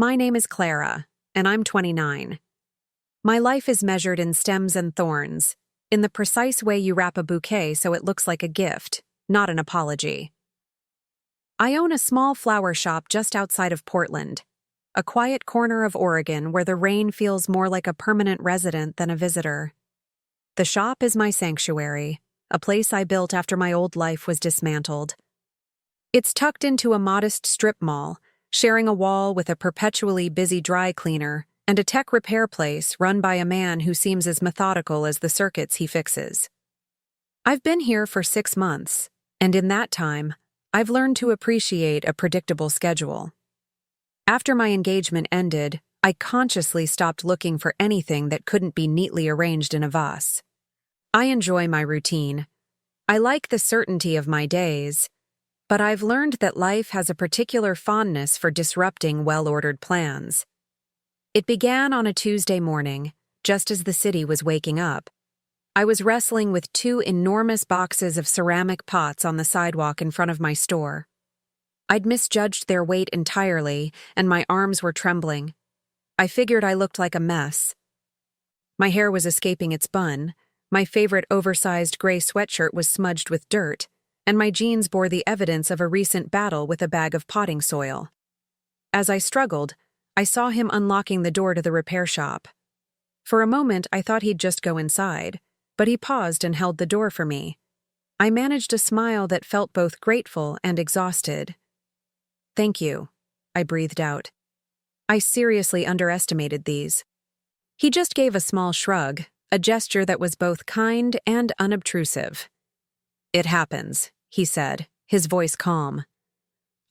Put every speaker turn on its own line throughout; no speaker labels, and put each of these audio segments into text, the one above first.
My name is Clara, and I'm 29. My life is measured in stems and thorns, in the precise way you wrap a bouquet so it looks like a gift, not an apology. I own a small flower shop just outside of Portland, a quiet corner of Oregon where the rain feels more like a permanent resident than a visitor. The shop is my sanctuary, a place I built after my old life was dismantled. It's tucked into a modest strip mall, sharing a wall with a perpetually busy dry cleaner and a tech repair place run by a man who seems as methodical as the circuits he fixes. I've been here for 6 months, and in that time, I've learned to appreciate a predictable schedule. After my engagement ended, I consciously stopped looking for anything that couldn't be neatly arranged in a vase. I enjoy my routine. I like the certainty of my days, but I've learned that life has a particular fondness for disrupting well-ordered plans. It began on a Tuesday morning, just as the city was waking up. I was wrestling with 2 enormous boxes of ceramic pots on the sidewalk in front of my store. I'd misjudged their weight entirely, and my arms were trembling. I figured I looked like a mess. My hair was escaping its bun, my favorite oversized gray sweatshirt was smudged with dirt, and my jeans bore the evidence of a recent battle with a bag of potting soil. As I struggled, I saw him unlocking the door to the repair shop. For a moment, I thought he'd just go inside, but he paused and held the door for me. I managed a smile that felt both grateful and exhausted. "Thank you," I breathed out. I seriously underestimated these. He just gave a small shrug, a gesture that was both kind and unobtrusive. "It happens," he said, his voice calm.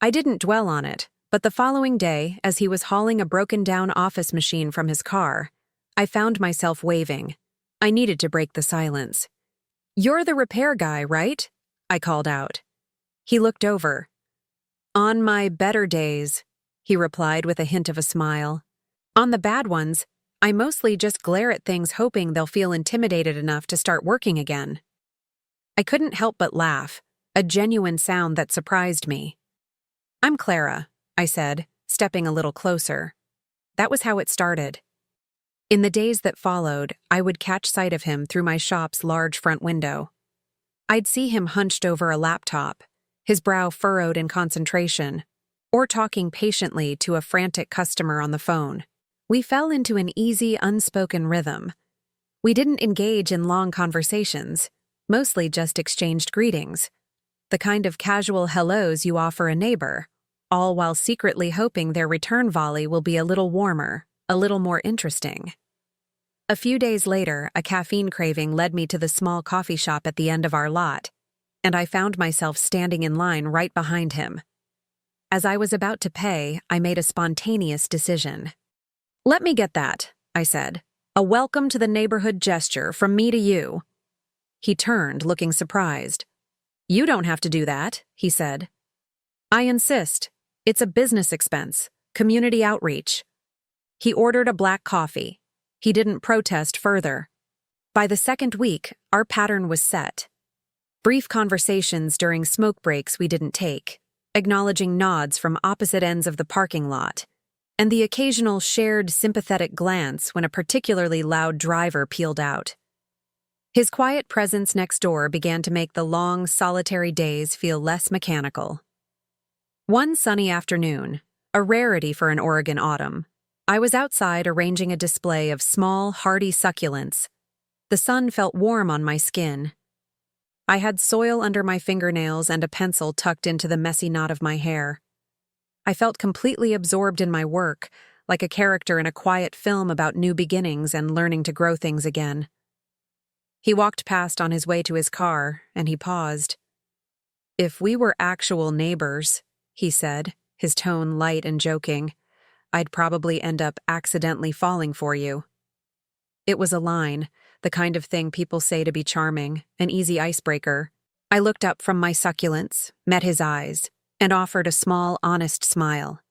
I didn't dwell on it, but the following day, as he was hauling a broken-down office machine from his car, I found myself waving. I needed to break the silence. "You're the repair guy, right?" I called out. He looked over. "On my better days," he replied with a hint of a smile. "On the bad ones, I mostly just glare at things hoping they'll feel intimidated enough to start working again." I couldn't help but laugh, a genuine sound that surprised me. "I'm Clara," I said, stepping a little closer. That was how it started. In the days that followed, I would catch sight of him through my shop's large front window. I'd see him hunched over a laptop, his brow furrowed in concentration, or talking patiently to a frantic customer on the phone. We fell into an easy, unspoken rhythm. We didn't engage in long conversations, mostly just exchanged greetings, the kind of casual hellos you offer a neighbor, all while secretly hoping their return volley will be a little warmer, a little more interesting. A few days later, a caffeine craving led me to the small coffee shop at the end of our lot, and I found myself standing in line right behind him. As I was about to pay, I made a spontaneous decision. "Let me get that," I said. "A welcome to the neighborhood gesture from me to you." He turned, looking surprised. "You don't have to do that," he said. "I insist. It's a business expense, community outreach." He ordered a black coffee. He didn't protest further. By the second week, our pattern was set. Brief conversations during smoke breaks we didn't take, acknowledging nods from opposite ends of the parking lot, and the occasional shared sympathetic glance when a particularly loud driver peeled out. His quiet presence next door began to make the long, solitary days feel less mechanical. One sunny afternoon, a rarity for an Oregon autumn, I was outside arranging a display of small, hardy succulents. The sun felt warm on my skin. I had soil under my fingernails and a pencil tucked into the messy knot of my hair. I felt completely absorbed in my work, like a character in a quiet film about new beginnings and learning to grow things again. He walked past on his way to his car, and he paused. "If we were actual neighbors," he said, his tone light and joking, "I'd probably end up accidentally falling for you." It was a line, the kind of thing people say to be charming, an easy icebreaker. I looked up from my succulents, met his eyes, and offered a small, honest smile.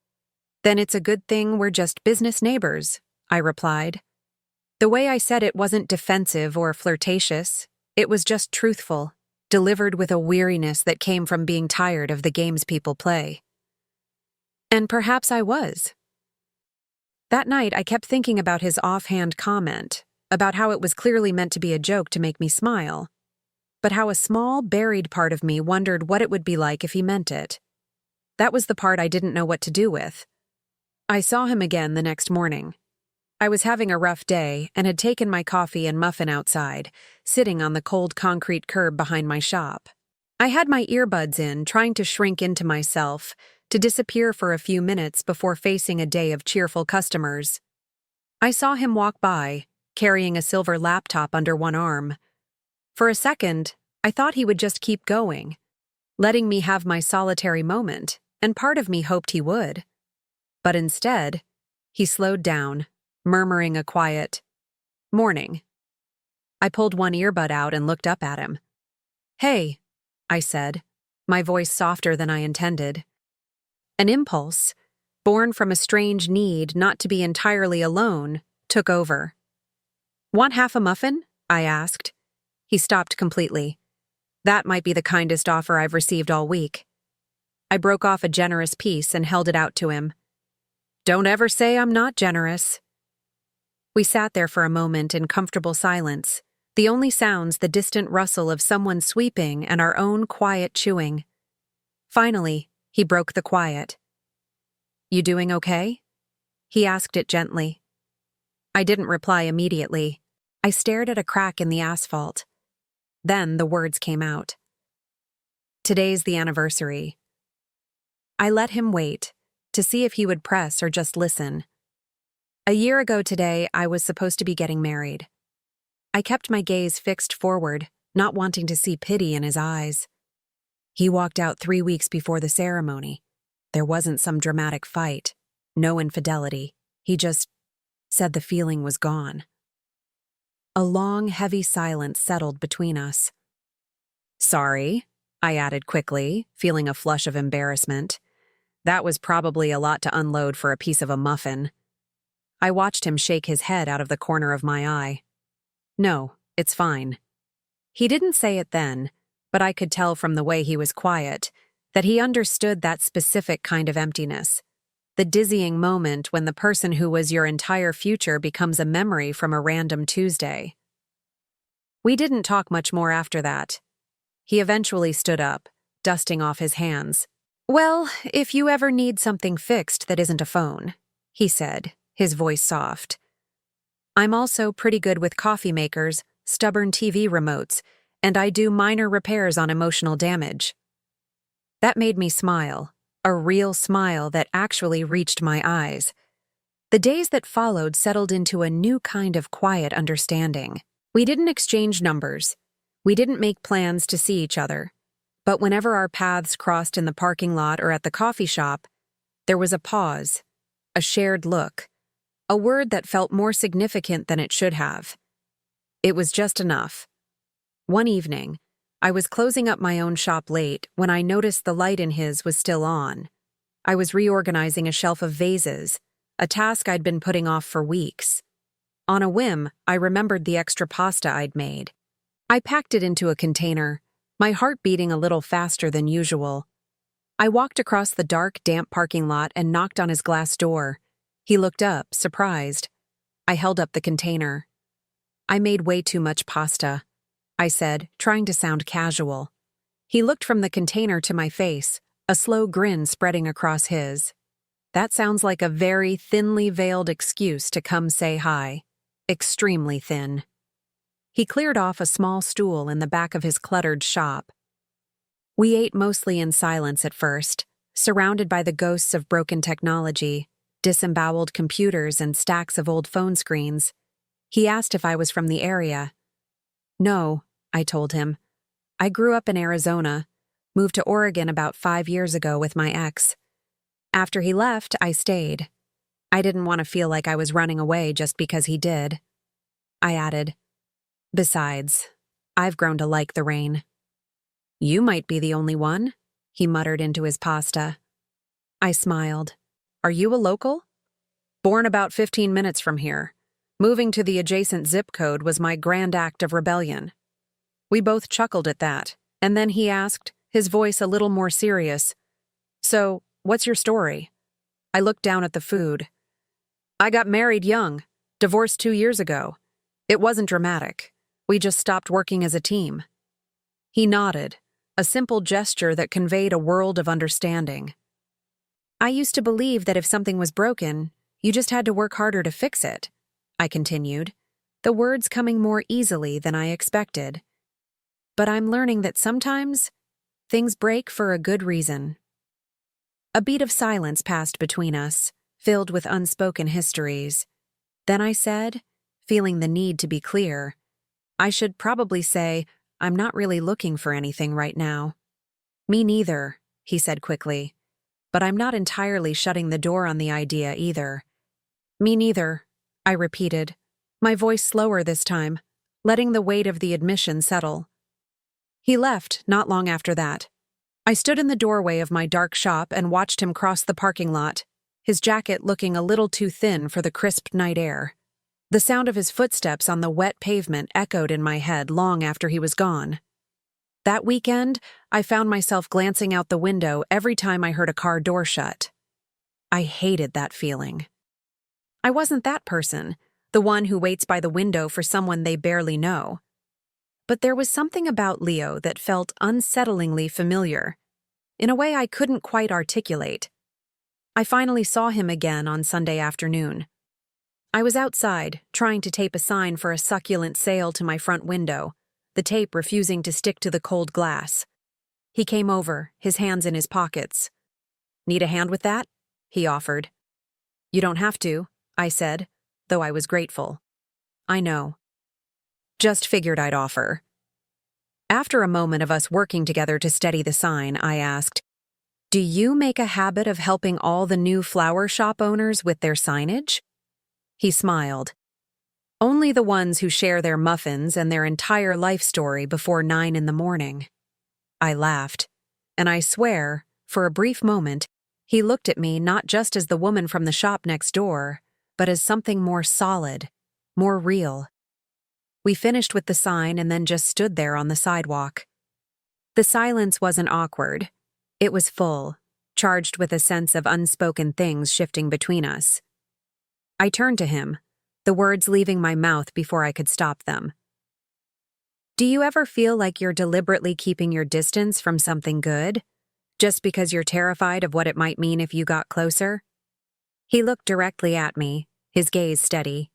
"Then it's a good thing we're just business neighbors," I replied. The way I said it wasn't defensive or flirtatious. It was just truthful, delivered with a weariness that came from being tired of the games people play. And perhaps I was. That night, I kept thinking about his offhand comment, about how it was clearly meant to be a joke to make me smile, but how a small, buried part of me wondered what it would be like if he meant it. That was the part I didn't know what to do with. I saw him again the next morning. I was having a rough day and had taken my coffee and muffin outside, sitting on the cold concrete curb behind my shop. I had my earbuds in, trying to shrink into myself, to disappear for a few minutes before facing a day of cheerful customers. I saw him walk by, carrying a silver laptop under one arm. For a second, I thought he would just keep going, letting me have my solitary moment, and part of me hoped he would. But instead, he slowed down, murmuring a quiet, "Morning." I pulled one earbud out and looked up at him. "Hey," I said, my voice softer than I intended. An impulse, born from a strange need not to be entirely alone, took over. "Want half a muffin?" I asked. He stopped completely. That might be the kindest offer I've received all week. I broke off a generous piece and held it out to him. "Don't ever say I'm not generous." We sat there for a moment in comfortable silence, the only sounds the distant rustle of someone sweeping and our own quiet chewing. Finally, he broke the quiet. "You doing okay?" He asked it gently. I didn't reply immediately. I stared at a crack in the asphalt. Then the words came out. "Today's the anniversary." I let him wait, to see if he would press or just listen. A year ago today, I was supposed to be getting married. I kept my gaze fixed forward, not wanting to see pity in his eyes. He walked out 3 weeks before the ceremony. There wasn't some dramatic fight, no infidelity. He just said the feeling was gone. A long, heavy silence settled between us. "Sorry," I added quickly, feeling a flush of embarrassment. That was probably a lot to unload for a piece of a muffin. I watched him shake his head out of the corner of my eye. "No, it's fine." He didn't say it then, but I could tell from the way he was quiet that he understood that specific kind of emptiness. The dizzying moment when the person who was your entire future becomes a memory from a random Tuesday. We didn't talk much more after that. He eventually stood up, dusting off his hands. "Well, if you ever need something fixed that isn't a phone," he said, his voice soft. "I'm also pretty good with coffee makers, stubborn TV remotes, and I do minor repairs on emotional damage." That made me smile, a real smile that actually reached my eyes. The days that followed settled into a new kind of quiet understanding. We didn't exchange numbers. We didn't make plans to see each other. But whenever our paths crossed in the parking lot or at the coffee shop, there was a pause, a shared look, a word that felt more significant than it should have. It was just enough. One evening, I was closing up my own shop late when I noticed the light in his was still on. I was reorganizing a shelf of vases, a task I'd been putting off for weeks. On a whim, I remembered the extra pasta I'd made. I packed it into a container, my heart beating a little faster than usual. I walked across the dark, damp parking lot and knocked on his glass door. He looked up, surprised. I held up the container. "I made way too much pasta," I said, trying to sound casual. He looked from the container to my face, a slow grin spreading across his. "That sounds like a very thinly veiled excuse to come say hi. Extremely thin." He cleared off a small stool in the back of his cluttered shop. We ate mostly in silence at first, surrounded by the ghosts of broken technology, disemboweled computers and stacks of old phone screens. He asked if I was from the area. "No," I told him. "I grew up in Arizona, moved to Oregon about 5 years ago with my ex. After he left, I stayed. I didn't want to feel like I was running away just because he did." I added, "Besides, I've grown to like the rain." "You might be the only one," he muttered into his pasta. I smiled. "Are you a local?" "Born about 15 minutes from here. Moving to the adjacent zip code was my grand act of rebellion." We both chuckled at that, and then he asked, his voice a little more serious, "So, what's your story?" I looked down at the food. I got married young, divorced 2 years ago. It wasn't dramatic. We just stopped working as a team. He nodded, a simple gesture that conveyed a world of understanding. I used to believe that if something was broken, you just had to work harder to fix it, I continued, the words coming more easily than I expected. But I'm learning that sometimes things break for a good reason. A beat of silence passed between us, filled with unspoken histories. Then I said, feeling the need to be clear, I should probably say, I'm not really looking for anything right now. Me neither, he said quickly. But I'm not entirely shutting the door on the idea either. Me neither, I repeated, my voice slower this time, letting the weight of the admission settle. He left not long after that. I stood in the doorway of my dark shop and watched him cross the parking lot, his jacket looking a little too thin for the crisp night air. The sound of his footsteps on the wet pavement echoed in my head long after he was gone. That weekend, I found myself glancing out the window every time I heard a car door shut. I hated that feeling. I wasn't that person, the one who waits by the window for someone they barely know. But there was something about Leo that felt unsettlingly familiar, in a way I couldn't quite articulate. I finally saw him again on Sunday afternoon. I was outside, trying to tape a sign for a succulent sale to my front window, the tape refusing to stick to the cold glass. He came over, his hands in his pockets. Need a hand with that? He offered. You don't have to, I said, though I was grateful. I know. Just figured I'd offer. After a moment of us working together to steady the sign, I asked, Do you make a habit of helping all the new flower shop owners with their signage? He smiled. Only the ones who share their muffins and their entire life story before 9 in the morning. I laughed, and I swear, for a brief moment, he looked at me not just as the woman from the shop next door, but as something more solid, more real. We finished with the sign and then just stood there on the sidewalk. The silence wasn't awkward. It was full, charged with a sense of unspoken things shifting between us. I turned to him, the words leaving my mouth before I could stop them. Do you ever feel like you're deliberately keeping your distance from something good, just because you're terrified of what it might mean if you got closer? He looked directly at me, his gaze steady.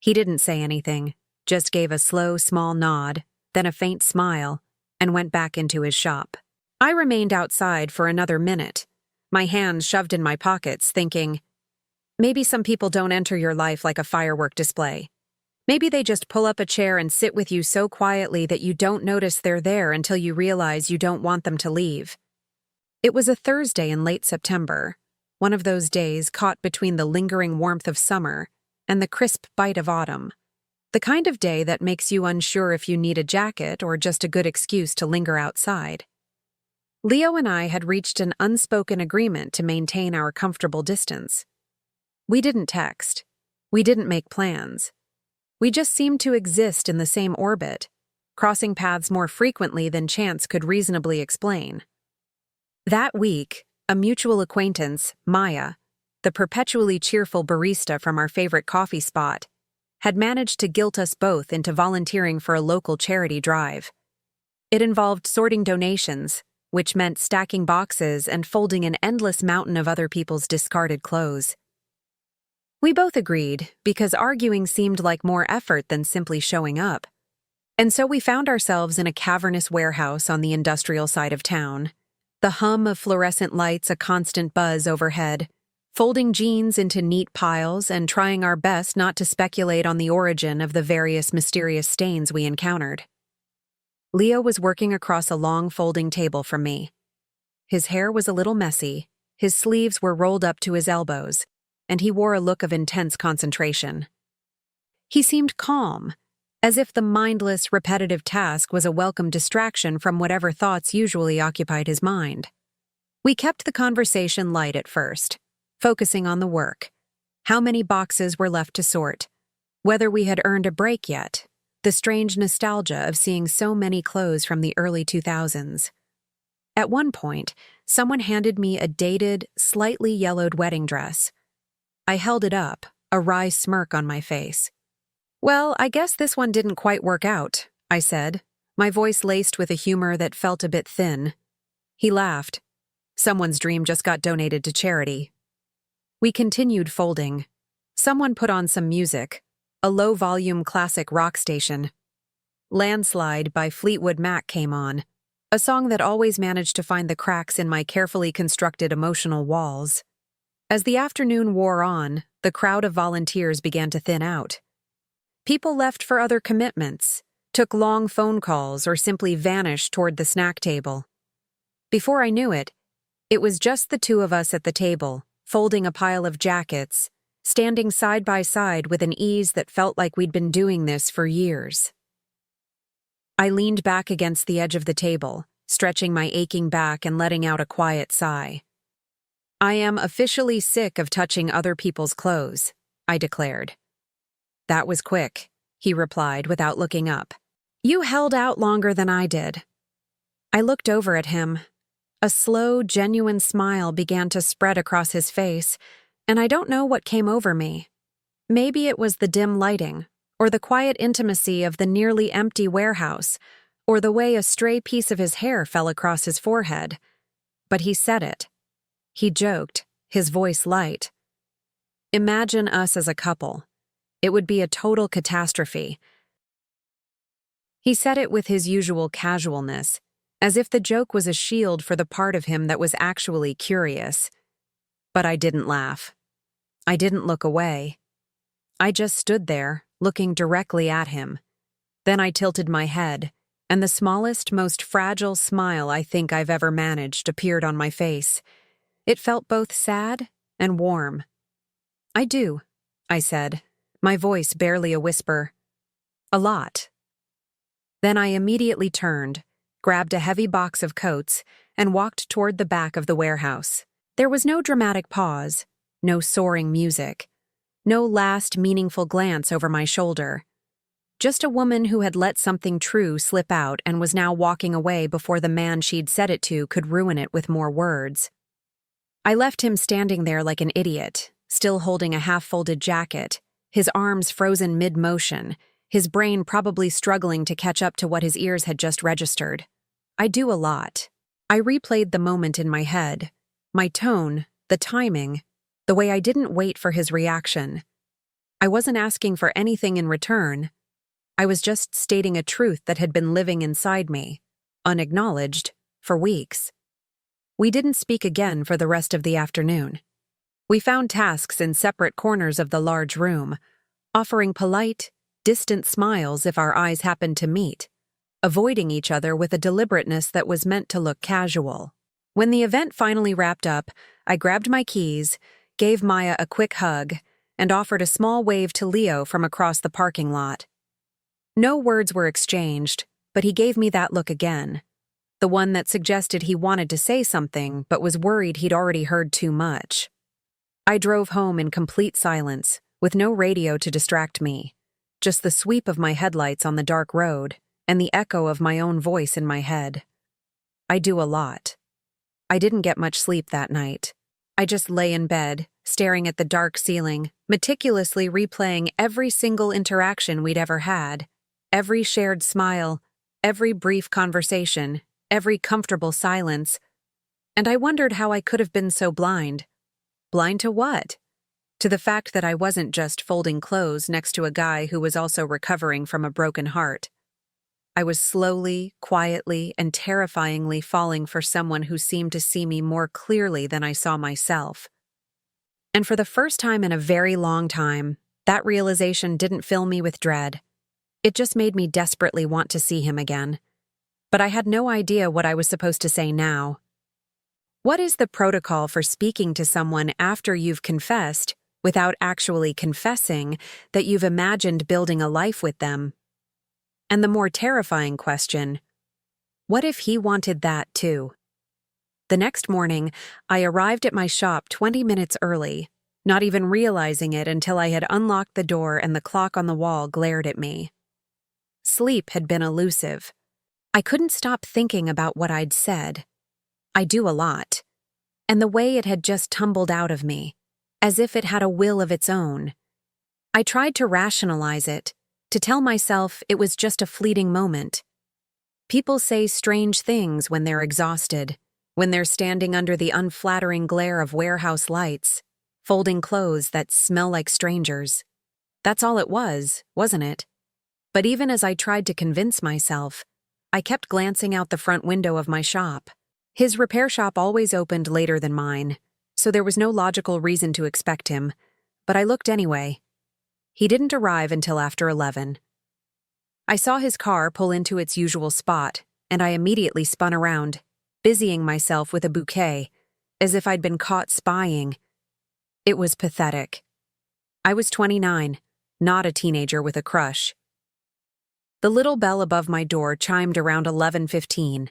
He didn't say anything, just gave a slow, small nod, then a faint smile, and went back into his shop. I remained outside for another minute, my hands shoved in my pockets, thinking, maybe some people don't enter your life like a firework display. Maybe they just pull up a chair and sit with you so quietly that you don't notice they're there until you realize you don't want them to leave. It was a Thursday in late September, one of those days caught between the lingering warmth of summer and the crisp bite of autumn. The kind of day that makes you unsure if you need a jacket or just a good excuse to linger outside. Leo and I had reached an unspoken agreement to maintain our comfortable distance. We didn't text. We didn't make plans. We just seemed to exist in the same orbit, crossing paths more frequently than chance could reasonably explain. That week, a mutual acquaintance, Maya, the perpetually cheerful barista from our favorite coffee spot, had managed to guilt us both into volunteering for a local charity drive. It involved sorting donations, which meant stacking boxes and folding an endless mountain of other people's discarded clothes. We both agreed, because arguing seemed like more effort than simply showing up. And so we found ourselves in a cavernous warehouse on the industrial side of town, the hum of fluorescent lights a constant buzz overhead, folding jeans into neat piles and trying our best not to speculate on the origin of the various mysterious stains we encountered. Leo was working across a long folding table from me. His hair was a little messy, his sleeves were rolled up to his elbows, and he wore a look of intense concentration. He seemed calm, as if the mindless, repetitive task was a welcome distraction from whatever thoughts usually occupied his mind. We kept the conversation light at first, focusing on the work, how many boxes were left to sort, whether we had earned a break yet, the strange nostalgia of seeing so many clothes from the early 2000s. At one point, someone handed me a dated, slightly yellowed wedding dress. I held it up, a wry smirk on my face. "Well, I guess this one didn't quite work out," I said, my voice laced with a humor that felt a bit thin. He laughed. "Someone's dream just got donated to charity." We continued folding. Someone put on some music, a low-volume classic rock station. Landslide by Fleetwood Mac came on, a song that always managed to find the cracks in my carefully constructed emotional walls. As the afternoon wore on, the crowd of volunteers began to thin out. People left for other commitments, took long phone calls, or simply vanished toward the snack table. Before I knew it was just the two of us at the table, folding a pile of jackets, standing side by side with an ease that felt like we'd been doing this for years. I leaned back against the edge of the table, stretching my aching back and letting out a quiet sigh. "I am officially sick of touching other people's clothes," I declared. "That was quick," he replied without looking up. "You held out longer than I did." I looked over at him. A slow, genuine smile began to spread across his face, and I don't know what came over me. Maybe it was the dim lighting, or the quiet intimacy of the nearly empty warehouse, or the way a stray piece of his hair fell across his forehead. But he said it. He joked, his voice light. "Imagine us as a couple. It would be a total catastrophe." He said it with his usual casualness, as if the joke was a shield for the part of him that was actually curious. But I didn't laugh. I didn't look away. I just stood there, looking directly at him. Then I tilted my head, and the smallest, most fragile smile I think I've ever managed appeared on my face. It felt both sad and warm. "I do," I said, my voice barely a whisper. "A lot." Then I immediately turned, grabbed a heavy box of coats, and walked toward the back of the warehouse. There was no dramatic pause, no soaring music, no last meaningful glance over my shoulder. Just a woman who had let something true slip out and was now walking away before the man she'd said it to could ruin it with more words. I left him standing there like an idiot, still holding a half-folded jacket, his arms frozen mid-motion, his brain probably struggling to catch up to what his ears had just registered. I do a lot. I replayed the moment in my head, my tone, the timing, the way I didn't wait for his reaction. I wasn't asking for anything in return. I was just stating a truth that had been living inside me, unacknowledged, for weeks. We didn't speak again for the rest of the afternoon. We found tasks in separate corners of the large room, offering polite, distant smiles if our eyes happened to meet, avoiding each other with a deliberateness that was meant to look casual. When the event finally wrapped up, I grabbed my keys, gave Maya a quick hug, and offered a small wave to Leo from across the parking lot. No words were exchanged, but he gave me that look again, the one that suggested he wanted to say something but was worried he'd already heard too much. I drove home in complete silence, with no radio to distract me. Just the sweep of my headlights on the dark road, and the echo of my own voice in my head. I do a lot. I didn't get much sleep that night. I just lay in bed, staring at the dark ceiling, meticulously replaying every single interaction we'd ever had, every shared smile, every brief conversation, every comfortable silence. And I wondered how I could have been so blind. Blind to what? To the fact that I wasn't just folding clothes next to a guy who was also recovering from a broken heart. I was slowly, quietly, and terrifyingly falling for someone who seemed to see me more clearly than I saw myself. And for the first time in a very long time, that realization didn't fill me with dread. It just made me desperately want to see him again. But I had no idea what I was supposed to say now. What is the protocol for speaking to someone after you've confessed, without actually confessing, that you've imagined building a life with them? And the more terrifying question, what if he wanted that too? The next morning, I arrived at my shop 20 minutes early, not even realizing it until I had unlocked the door and the clock on the wall glared at me. Sleep had been elusive. I couldn't stop thinking about what I'd said. I do a lot. And the way it had just tumbled out of me, as if it had a will of its own, I tried to rationalize it, to tell myself it was just a fleeting moment. People say strange things when they're exhausted, when they're standing under the unflattering glare of warehouse lights, folding clothes that smell like strangers. That's all it was, wasn't it? But even as I tried to convince myself, I kept glancing out the front window of my shop. His repair shop always opened later than mine, so there was no logical reason to expect him, but I looked anyway. He didn't arrive until after 11. I saw his car pull into its usual spot, and I immediately spun around, busying myself with a bouquet, as if I'd been caught spying. It was pathetic. I was 29, not a teenager with a crush. The little bell above my door chimed around 11:15.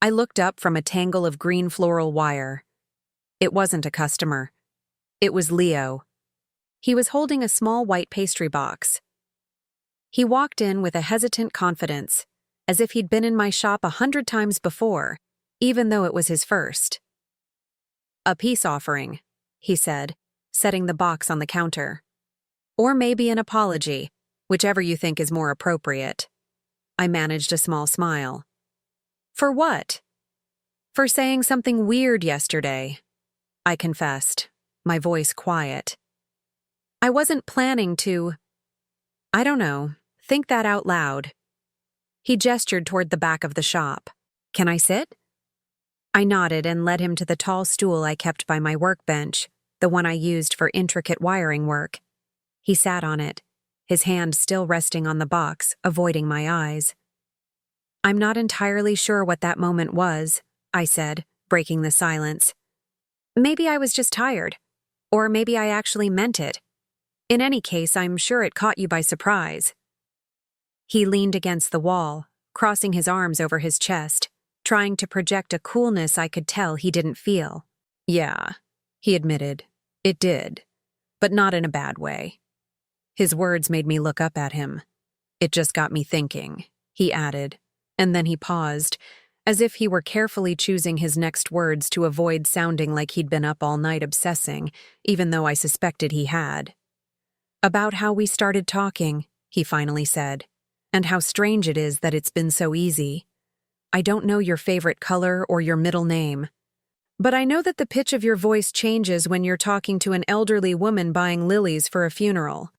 I looked up from a tangle of green floral wire. It wasn't a customer. It was Leo. He was holding a small white pastry box. He walked in with a hesitant confidence, as if he'd been in my shop 100 times before, even though it was his first. "A peace offering," he said, setting the box on the counter. "Or maybe an apology, whichever you think is more appropriate." I managed a small smile. "For what?" "For saying something weird yesterday," I confessed, my voice quiet. "I wasn't planning to, I don't know, think that out loud." He gestured toward the back of the shop. "Can I sit?" I nodded and led him to the tall stool I kept by my workbench, the one I used for intricate wiring work. He sat on it, his hand still resting on the box, avoiding my eyes. "I'm not entirely sure what that moment was," I said, breaking the silence. "Maybe I was just tired. Or maybe I actually meant it. In any case, I'm sure it caught you by surprise." He leaned against the wall, crossing his arms over his chest, trying to project a coolness I could tell he didn't feel. "Yeah," he admitted. "It did. But not in a bad way." His words made me look up at him. "It just got me thinking," he added, and then he paused, as if he were carefully choosing his next words to avoid sounding like he'd been up all night obsessing, even though I suspected he had. "About how we started talking," he finally said, "and how strange it is that it's been so easy. I don't know your favorite color or your middle name, but I know that the pitch of your voice changes when you're talking to an elderly woman buying lilies for a funeral.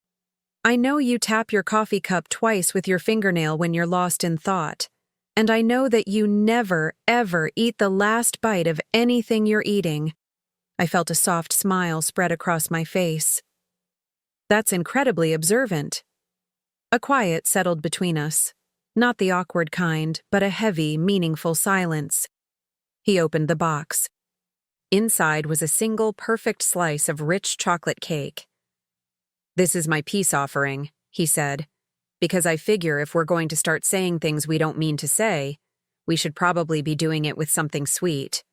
I know you tap your coffee cup twice with your fingernail when you're lost in thought, and I know that you never, ever eat the last bite of anything you're eating." I felt a soft smile spread across my face. "That's incredibly observant." A quiet settled between us. Not the awkward kind, but a heavy, meaningful silence. He opened the box. Inside was a single perfect slice of rich chocolate cake. "This is my peace offering," he said, "because I figure if we're going to start saying things we don't mean to say, we should probably be doing it with something sweet."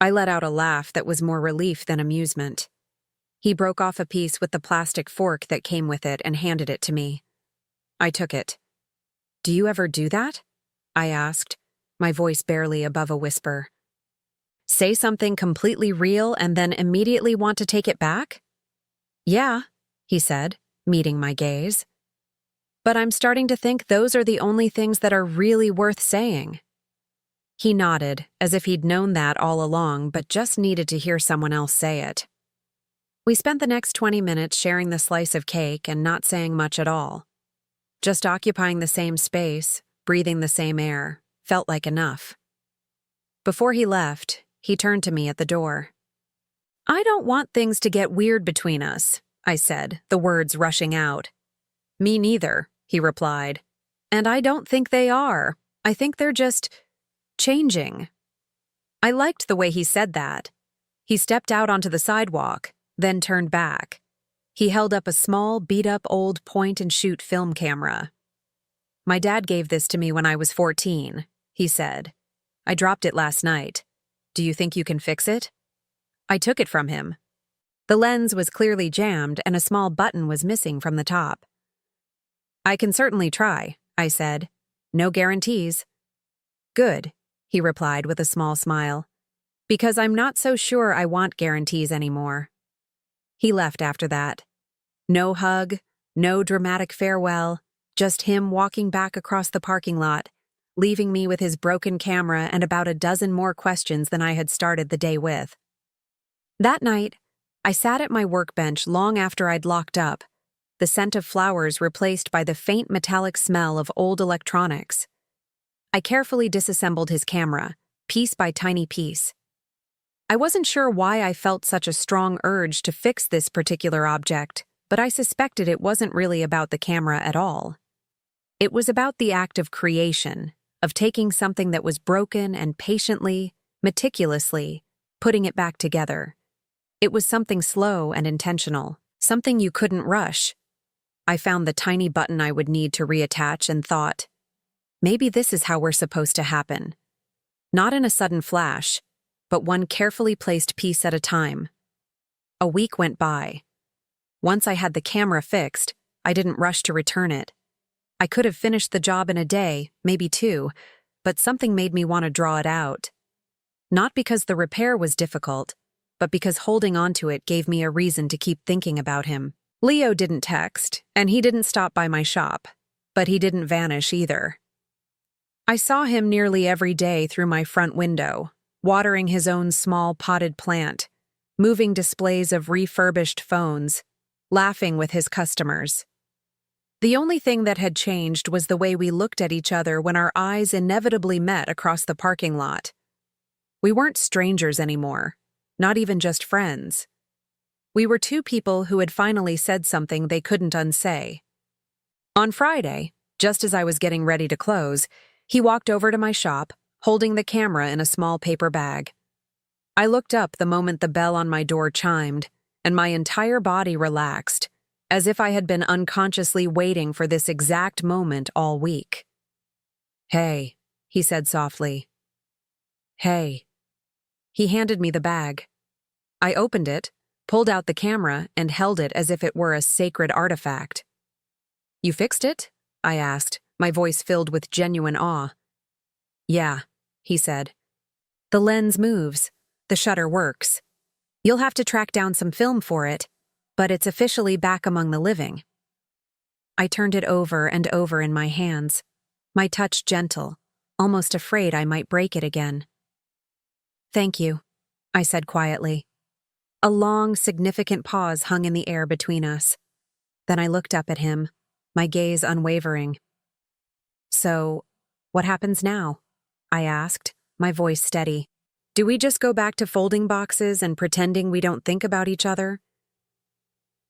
I let out a laugh that was more relief than amusement. He broke off a piece with the plastic fork that came with it and handed it to me. I took it. "Do you ever do that?" I asked, my voice barely above a whisper. "Say something completely real and then immediately want to take it back?" "Yeah," he said, meeting my gaze. "But I'm starting to think those are the only things that are really worth saying." He nodded, as if he'd known that all along but just needed to hear someone else say it. We spent the next 20 minutes sharing the slice of cake and not saying much at all. Just occupying the same space, breathing the same air, felt like enough. Before he left, he turned to me at the door. "I don't want things to get weird between us," I said, the words rushing out. "Me neither," he replied. "And I don't think they are. I think they're just changing." I liked the way he said that. He stepped out onto the sidewalk, then turned back. He held up a small, beat-up old point-and-shoot film camera. "My dad gave this to me when I was 14, he said. "I dropped it last night. Do you think you can fix it?" I took it from him. The lens was clearly jammed and a small button was missing from the top. "I can certainly try," I said. "No guarantees." "Good," he replied with a small smile, "because I'm not so sure I want guarantees anymore." He left after that. No hug, no dramatic farewell, just him walking back across the parking lot, leaving me with his broken camera and about a dozen more questions than I had started the day with. That night, I sat at my workbench long after I'd locked up, the scent of flowers replaced by the faint metallic smell of old electronics. I carefully disassembled his camera, piece by tiny piece. I wasn't sure why I felt such a strong urge to fix this particular object, but I suspected it wasn't really about the camera at all. It was about the act of creation, of taking something that was broken and patiently, meticulously, putting it back together. It was something slow and intentional, something you couldn't rush. I found the tiny button I would need to reattach and thought, maybe this is how we're supposed to happen. Not in a sudden flash, but one carefully placed piece at a time. A week went by. Once I had the camera fixed, I didn't rush to return it. I could have finished the job in a day, maybe two, but something made me want to draw it out. Not because the repair was difficult, but because holding on to it gave me a reason to keep thinking about him. Leo didn't text, and he didn't stop by my shop, but he didn't vanish either. I saw him nearly every day through my front window, watering his own small potted plant, moving displays of refurbished phones, laughing with his customers. The only thing that had changed was the way we looked at each other when our eyes inevitably met across the parking lot. We weren't strangers anymore, not even just friends. We were two people who had finally said something they couldn't unsay. On Friday, just as I was getting ready to close, he walked over to my shop, holding the camera in a small paper bag. I looked up the moment the bell on my door chimed, and my entire body relaxed, as if I had been unconsciously waiting for this exact moment all week. "Hey," he said softly. "Hey." He handed me the bag. I opened it, pulled out the camera, and held it as if it were a sacred artifact. "You fixed it?" I asked, my voice filled with genuine awe. "Yeah," he said. "The lens moves. The shutter works. You'll have to track down some film for it, but it's officially back among the living." I turned it over and over in my hands, my touch gentle, almost afraid I might break it again. "Thank you," I said quietly. A long, significant pause hung in the air between us. Then I looked up at him, my gaze unwavering. "So, what happens now?" I asked, my voice steady. "Do we just go back to folding boxes and pretending we don't think about each other?"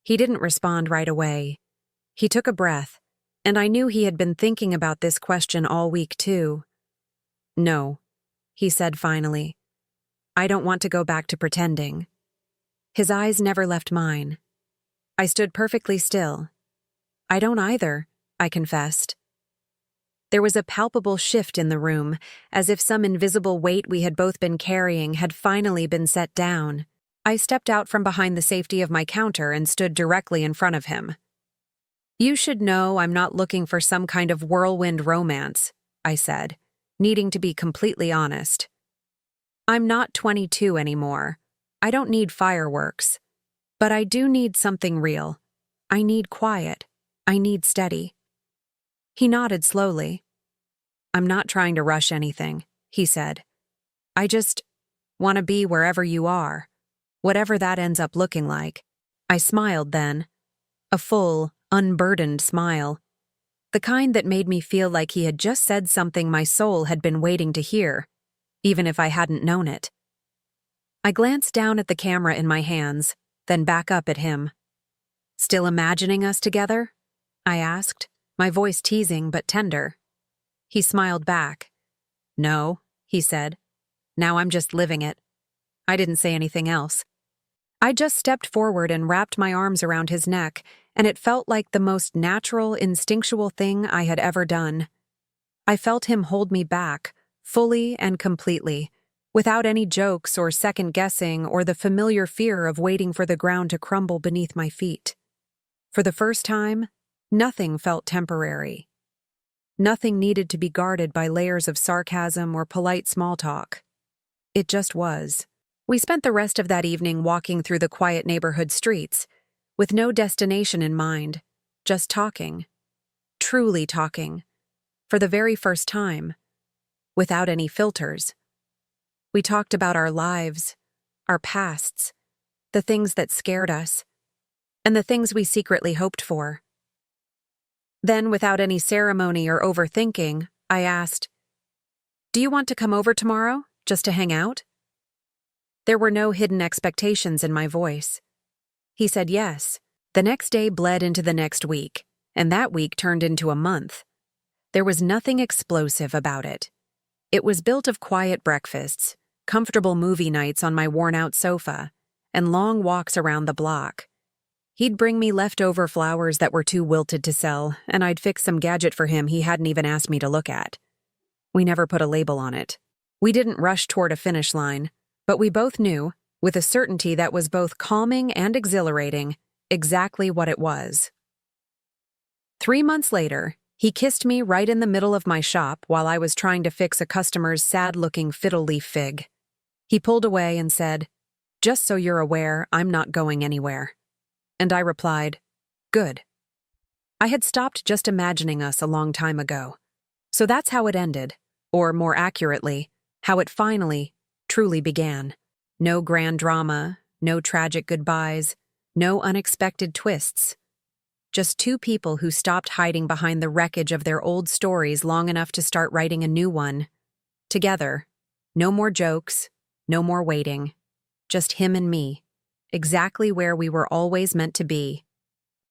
He didn't respond right away. He took a breath, and I knew he had been thinking about this question all week too. "No," he said finally. "I don't want to go back to pretending." His eyes never left mine. I stood perfectly still. "I don't either," I confessed. There was a palpable shift in the room, as if some invisible weight we had both been carrying had finally been set down. I stepped out from behind the safety of my counter and stood directly in front of him. "You should know I'm not looking for some kind of whirlwind romance," I said, needing to be completely honest. "I'm not 22 anymore. I don't need fireworks. But I do need something real. I need quiet. I need steady." He nodded slowly. "I'm not trying to rush anything," he said. "I just want to be wherever you are, whatever that ends up looking like." I smiled then, a full, unburdened smile, the kind that made me feel like he had just said something my soul had been waiting to hear, even if I hadn't known it. I glanced down at the camera in my hands, then back up at him. "Still imagining us together?" I asked, my voice teasing but tender. He smiled back. "No," he said. "Now I'm just living it." I didn't say anything else. I just stepped forward and wrapped my arms around his neck, and it felt like the most natural, instinctual thing I had ever done. I felt him hold me back, fully and completely, without any jokes or second-guessing or the familiar fear of waiting for the ground to crumble beneath my feet. For the first time, nothing felt temporary. Nothing needed to be guarded by layers of sarcasm or polite small talk. It just was. We spent the rest of that evening walking through the quiet neighborhood streets, with no destination in mind, just talking, truly talking, for the very first time, without any filters. We talked about our lives, our pasts, the things that scared us, and the things we secretly hoped for. Then, without any ceremony or overthinking, I asked, "Do you want to come over tomorrow, just to hang out?" There were no hidden expectations in my voice. He said yes. The next day bled into the next week, and that week turned into a month. There was nothing explosive about it. It was built of quiet breakfasts, comfortable movie nights on my worn-out sofa, and long walks around the block. He'd bring me leftover flowers that were too wilted to sell, and I'd fix some gadget for him he hadn't even asked me to look at. We never put a label on it. We didn't rush toward a finish line, but we both knew, with a certainty that was both calming and exhilarating, exactly what it was. 3 months later, he kissed me right in the middle of my shop while I was trying to fix a customer's sad-looking fiddle leaf fig. He pulled away and said, "Just so you're aware, I'm not going anywhere." And I replied, "Good." I had stopped just imagining us a long time ago. So that's how it ended, or more accurately, how it finally, truly began. No grand drama, no tragic goodbyes, no unexpected twists. Just two people who stopped hiding behind the wreckage of their old stories long enough to start writing a new one. Together. No more jokes, no more waiting. Just him and me. Exactly where we were always meant to be.